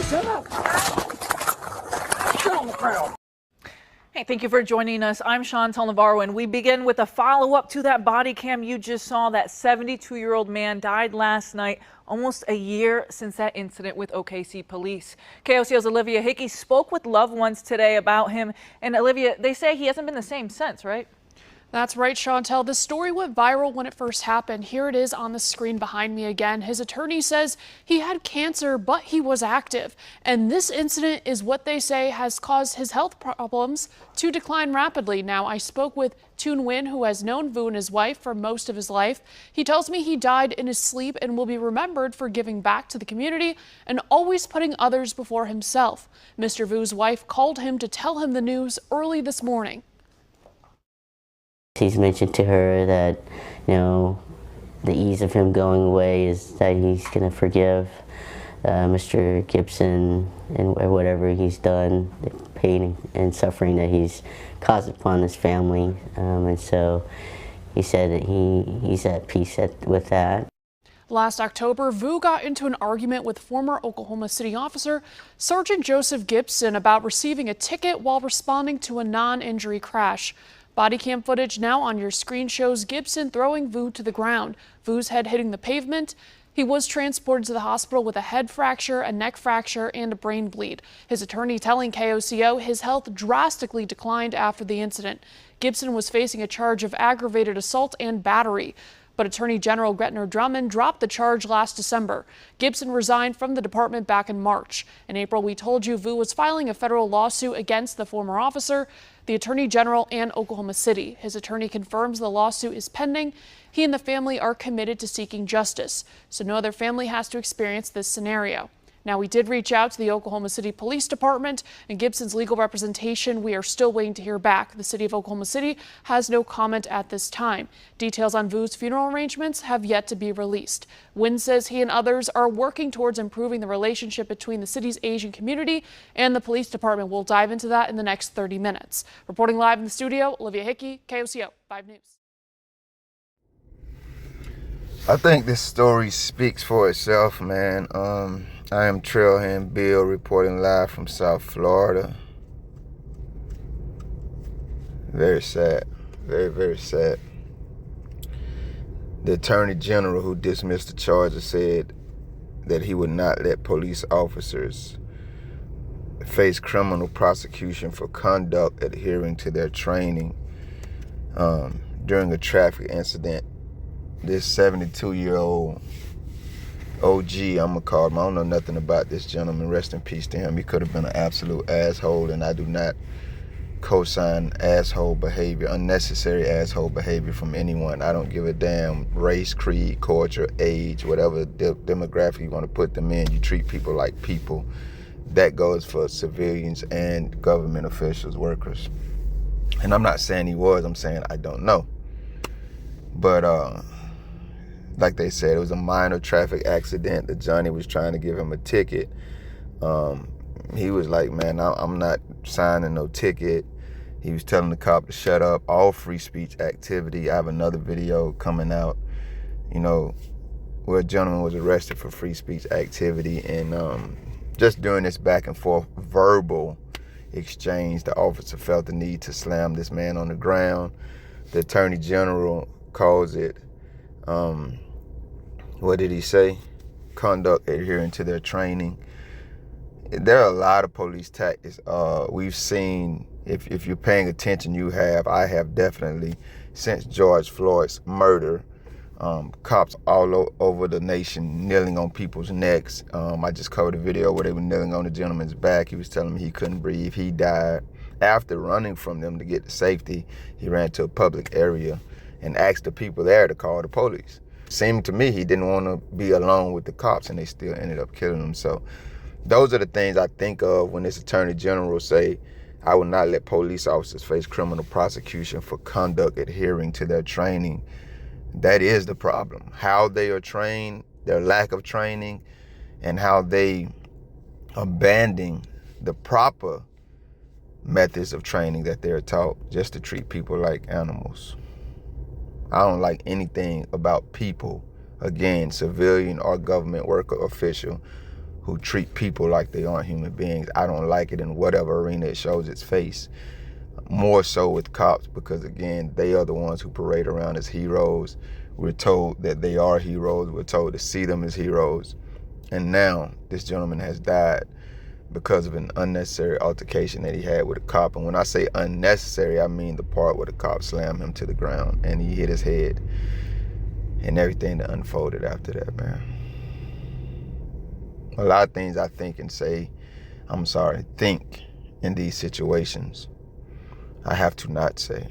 Shut up! Get on the ground! Hey, thank you for joining us. I'm Chantal Navarro, and we begin with a follow-up to that body cam you just saw. That 72-year-old man died last night, almost a year since that incident with OKC police. KOCO's Olivia Hickey spoke with loved ones today about him. And Olivia, they say he hasn't been the same since, right? That's right, Chantal. The story went viral when it first happened. Here it is on the screen behind me again. His attorney says he had cancer, but he was active. And this incident is what they say has caused his health problems to decline rapidly. Now, I spoke with Toon Nguyen, who has known Vu and his wife for most of his life. He tells me he died in his sleep and will be remembered for giving back to the community and always putting others before himself. Mr. Vu's wife called him to tell him the news early this morning. He's mentioned to her that, the ease of him going away is that he's going to forgive Mr. Gibson and whatever he's done, the pain and suffering that he's caused upon his family. And so he said that he's at peace with that. Last October, Vu got into an argument with former Oklahoma City officer Sergeant Joseph Gibson about receiving a ticket while responding to a non-injury crash. Body cam footage now on your screen shows Gibson throwing Vu to the ground. Vu's head hitting the pavement. He was transported to the hospital with a head fracture, a neck fracture, and a brain bleed. His attorney telling KOCO his health drastically declined after the incident. Gibson was facing a charge of aggravated assault and battery. But Attorney General Gretner Drummond dropped the charge last December. Gibson resigned from the department back in March. In April, we told you Vu was filing a federal lawsuit against the former officer, the Attorney General, and Oklahoma City. His attorney confirms the lawsuit is pending. He and the family are committed to seeking justice, so no other family has to experience this scenario. Now, we did reach out to the Oklahoma City Police Department and Gibson's legal representation. We are still waiting to hear back. The city of Oklahoma City has no comment at this time. Details on Vu's funeral arrangements have yet to be released. Nguyen says he and others are working towards improving the relationship between the city's Asian community and the police department. We'll dive into that in the next 30 minutes. Reporting live in the studio, Olivia Hickey, KOCO 5 News. I think this story speaks for itself, man. I am Trailhand Bill reporting live from South Florida. Very sad. Very, very sad. The Attorney General who dismissed the charges said that he would not let police officers face criminal prosecution for conduct adhering to their training during a traffic incident. This 72-year-old OG, I'm going to call him. I don't know nothing about this gentleman. Rest in peace to him. He could have been an absolute asshole, and I do not co-sign asshole behavior, unnecessary asshole behavior from anyone. I don't give a damn race, creed, culture, age, whatever demographic you want to put them in. You treat people like people. That goes for civilians and government officials, workers. And I'm not saying he was. I'm saying I don't know. But, like they said, it was a minor traffic accident. The Johnny was trying to give him a ticket. He was like, man, I'm not signing no ticket. He was telling the cop to shut up. All free speech activity. I have another video coming out, where a gentleman was arrested for free speech activity. And just during this back and forth verbal exchange, the officer felt the need to slam this man on the ground. The Attorney General calls it, what did he say? Conduct adhering to their training. There are a lot of police tactics. We've seen, if you're paying attention, I have definitely, since George Floyd's murder, cops all over the nation kneeling on people's necks. I just covered a video where they were kneeling on the gentleman's back. He was telling me he couldn't breathe. He died. After running from them to get to safety, he ran to a public area and asked the people there to call the police. Seemed to me he didn't want to be alone with the cops, and they still ended up killing him. So those are the things I think of when this Attorney General say, I will not let police officers face criminal prosecution for conduct adhering to their training. That is the problem. How they are trained, their lack of training, and how they abandon the proper methods of training that they're taught just to treat people like animals. I don't like anything about people, again, civilian or government worker, official, who treat people like they aren't human beings. I don't like it in whatever arena it shows its face. More so with cops, because again, they are the ones who parade around as heroes. We're told that they are heroes. We're told to see them as heroes. And now this gentleman has died because of an unnecessary altercation that he had with a cop. And when I say unnecessary, I mean the part where the cop slammed him to the ground and he hit his head, and everything that unfolded after that, man. A lot of things I think and say, think in these situations, I have to not say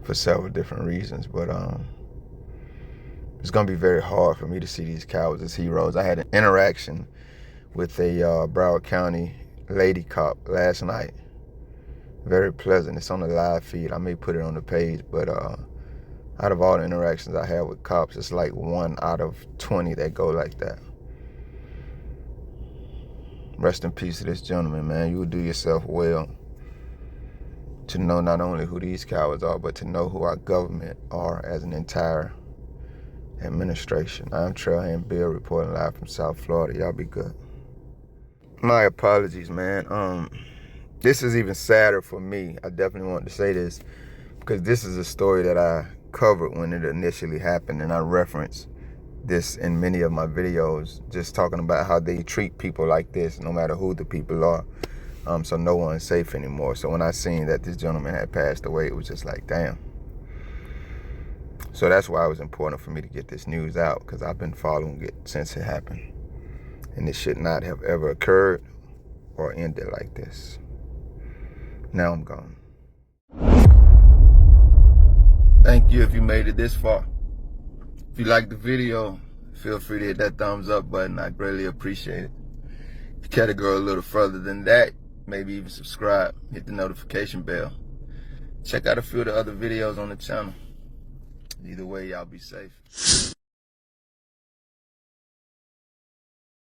for several different reasons. But it's gonna be very hard for me to see these cowards as heroes. I had an interaction with a Broward County lady cop last night. Very pleasant. It's on the live feed. I may put it on the page, but out of all the interactions I have with cops, it's like 1 out of 20 that go like that. Rest in peace to this gentleman, man. You would do yourself well to know not only who these cowards are, but to know who our government are as an entire administration. I'm Trailhand Bill, reporting live from South Florida. Y'all be good. My apologies, man. This is even sadder for me. I definitely want to say this because this is a story that I covered when it initially happened, and I referenced this in many of my videos, just talking about how they treat people like this, no matter who the people are. So no one's safe anymore. So when I seen that this gentleman had passed away, it was just like, damn. So that's why it was important for me to get this news out, because I've been following it since it happened. And it should not have ever occurred or ended like this. Now I'm gone. Thank you if you made it this far. If you liked the video, feel free to hit that thumbs up button. I greatly appreciate it. If you care to go a little further than that, maybe even subscribe, hit the notification bell. Check out a few of the other videos on the channel. Either way, y'all be safe.